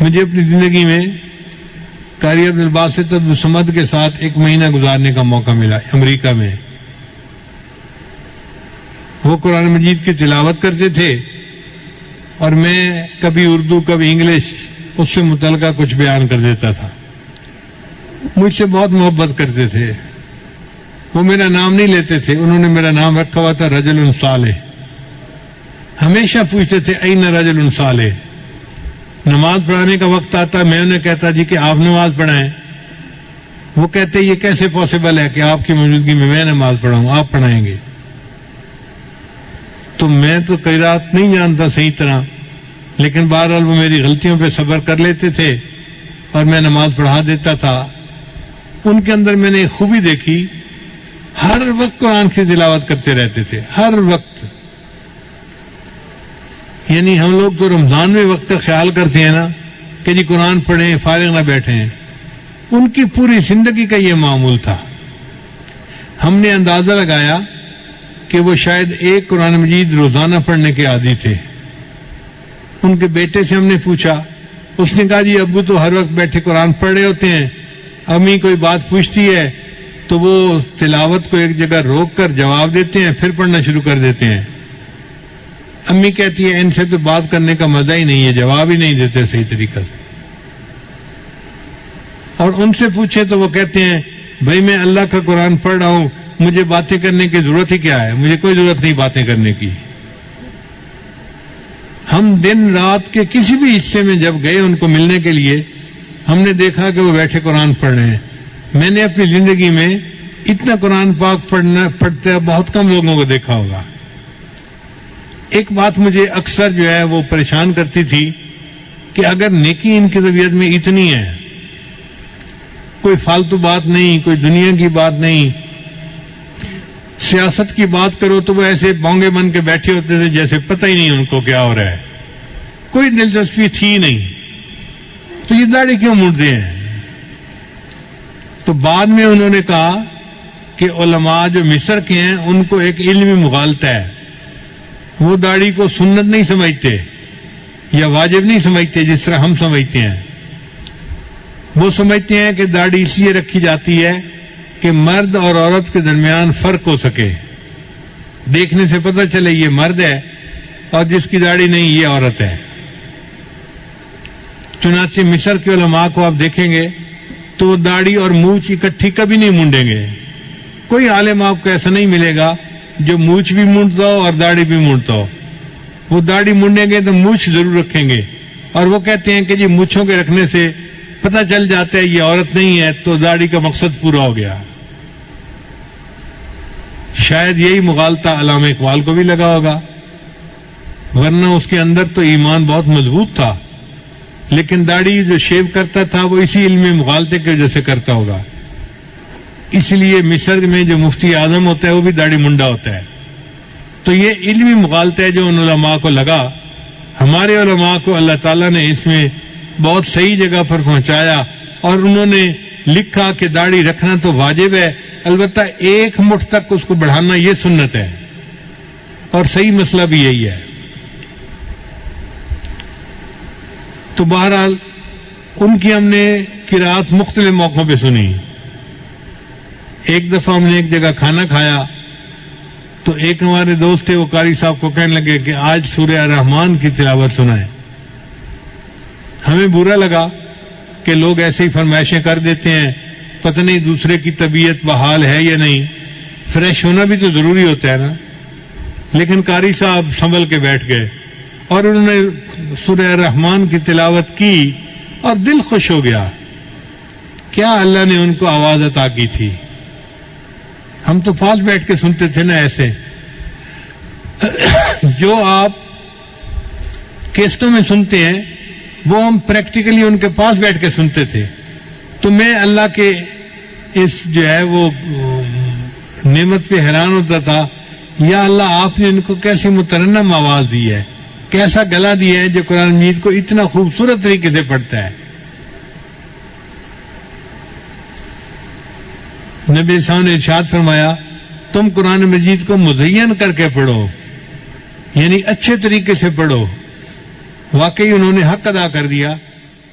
مجھے اپنی زندگی میں قاری عبدالباسط عبدالصمد کے ساتھ 1 مہینہ گزارنے کا موقع ملا امریکہ میں. وہ قرآن مجید کی تلاوت کرتے تھے اور میں کبھی اردو کبھی انگلش اس سے متعلقہ کچھ بیان کر دیتا تھا. مجھ سے بہت محبت کرتے تھے. وہ میرا نام نہیں لیتے تھے, انہوں نے میرا نام رکھا ہوا تھا رجل صالح. ہمیشہ پوچھتے تھے این رجل صالح. نماز پڑھانے کا وقت آتا میں انہیں کہتا جی کہ آپ نماز پڑھائیں. وہ کہتے یہ کیسے پاسبل ہے کہ آپ کی موجودگی میں نماز پڑھاؤں, آپ پڑھائیں گے. تو میں تو قرات نہیں جانتا صحیح طرح, لیکن بہرحال وہ میری غلطیوں پہ صبر کر لیتے تھے اور میں نماز پڑھا دیتا تھا. ان کے اندر میں نے ایک خوبی دیکھی, ہر وقت قرآن کی تلاوت کرتے رہتے تھے, ہر وقت. یعنی ہم لوگ تو رمضان میں وقت کا خیال کرتے ہیں نا کہ جی قرآن پڑھیں فارغ نہ بیٹھیں. ان کی پوری زندگی کا یہ معمول تھا. ہم نے اندازہ لگایا کہ وہ شاید 1 قرآن مجید روزانہ پڑھنے کے عادی تھے. ان کے بیٹے سے ہم نے پوچھا, اس نے کہا جی ابو تو ہر وقت بیٹھے قرآن پڑھ رہے ہوتے ہیں, امی کوئی بات پوچھتی ہے تو وہ تلاوت کو ایک جگہ روک کر جواب دیتے ہیں, پھر پڑھنا شروع کر دیتے ہیں. امی کہتی ہے ان سے تو بات کرنے کا مزہ ہی نہیں ہے, جواب ہی نہیں دیتے صحیح طریقہ سے. اور ان سے پوچھے تو وہ کہتے ہیں بھائی میں اللہ کا قرآن پڑھ رہا ہوں, مجھے باتیں کرنے کی ضرورت ہی کیا ہے, مجھے کوئی ضرورت نہیں باتیں کرنے کی. ہم دن رات کے کسی بھی حصے میں جب گئے ان کو ملنے کے لیے, ہم نے دیکھا کہ وہ بیٹھے قرآن پڑھ رہے ہیں. میں نے اپنی زندگی میں اتنا قرآن پاک پڑھتے بہت کم لوگوں کو دیکھا ہوگا. ایک بات مجھے اکثر جو ہے وہ پریشان کرتی تھی کہ اگر نیکی ان کی طبیعت میں اتنی ہے, کوئی فالتو بات نہیں, کوئی دنیا کی بات نہیں, سیاست کی بات کرو تو وہ ایسے بونگے بن کے بیٹھے ہوتے تھے جیسے پتہ ہی نہیں ان کو کیا ہو رہا ہے, کوئی دلچسپی تھی نہیں. تو یہ داڑھی کیوں مڑتے ہیں؟ تو بعد میں انہوں نے کہا کہ علماء جو مصر کے ہیں ان کو ایک علمی مغالطہ ہے, وہ داڑھی کو سنت نہیں سمجھتے یا واجب نہیں سمجھتے جس طرح ہم سمجھتے ہیں. وہ سمجھتے ہیں کہ داڑھی اس لیے رکھی جاتی ہے کہ مرد اور عورت کے درمیان فرق ہو سکے, دیکھنے سے پتہ چلے یہ مرد ہے اور جس کی داڑھی نہیں یہ عورت ہے. چنانچہ مصر کے علماء کو آپ دیکھیں گے تو وہ داڑھی اور مونچھ اکٹھی کبھی نہیں مونڈیں گے. کوئی عالم آپ کو ایسا نہیں ملے گا جو مونچھ بھی مونڈتا ہو اور داڑھی بھی مونڈتا ہو. وہ داڑھی مونڈیں گے تو مونچھ ضرور رکھیں گے, اور وہ کہتے ہیں کہ جی مونچھوں کے رکھنے سے پتہ چل جاتا ہے یہ عورت نہیں ہے, تو داڑھی کا مقصد پورا ہو گیا. شاید یہی مغالطہ علامہ اقبال کو بھی لگا ہوگا, ورنہ اس کے اندر تو ایمان بہت مضبوط تھا, لیکن داڑھی جو شیو کرتا تھا وہ اسی علمی مغالطے کی وجہ سے کرتا ہوگا. اس لیے مصر میں جو مفتی اعظم ہوتا ہے وہ بھی داڑھی منڈا ہوتا ہے. تو یہ علمی مغالطہ ہے جو ان علماء کو لگا. ہمارے علماء کو اللہ تعالیٰ نے اس میں بہت صحیح جگہ پر پہنچایا, اور انہوں نے لکھا کہ داڑھی رکھنا تو واجب ہے, البتہ 1 مٹھ تک اس کو بڑھانا یہ سنت ہے, اور صحیح مسئلہ بھی یہی ہے. تو بہرحال ان کی ہم نے قرات مختلف موقعوں پہ سنی. ایک دفعہ ہم نے ایک جگہ کھانا کھایا تو ایک ہمارے دوست تھے, وہ قاری صاحب کو کہنے لگے کہ آج سورہ الرحمن کی تلاوت سنائیں. ہمیں برا لگا کہ لوگ ایسے ہی فرمائشیں کر دیتے ہیں, پتہ نہیں دوسرے کی طبیعت بحال ہے یا نہیں, فریش ہونا بھی تو ضروری ہوتا ہے نا. لیکن قاری صاحب سنبھل کے بیٹھ گئے اور انہوں نے سورہ الرحمن کی تلاوت کی اور دل خوش ہو گیا. کیا اللہ نے ان کو آواز عطا کی تھی. ہم تو پاس بیٹھ کے سنتے تھے نا ایسے. جو آپ کیسٹوں میں سنتے ہیں وہ ہم پریکٹیکلی ان کے پاس بیٹھ کے سنتے تھے. تو میں اللہ کے اس جو ہے وہ نعمت پہ حیران ہوتا تھا, یا اللہ آپ نے ان کو کیسی مترنم آواز دی ہے, کیسا گلا دیا ہے جو قرآن مجید کو اتنا خوبصورت طریقے سے پڑھتا ہے. نبی صاحب نے ارشاد فرمایا تم قرآن مجید کو مزین کر کے پڑھو, یعنی اچھے طریقے سے پڑھو. واقعی انہوں نے حق ادا کر دیا.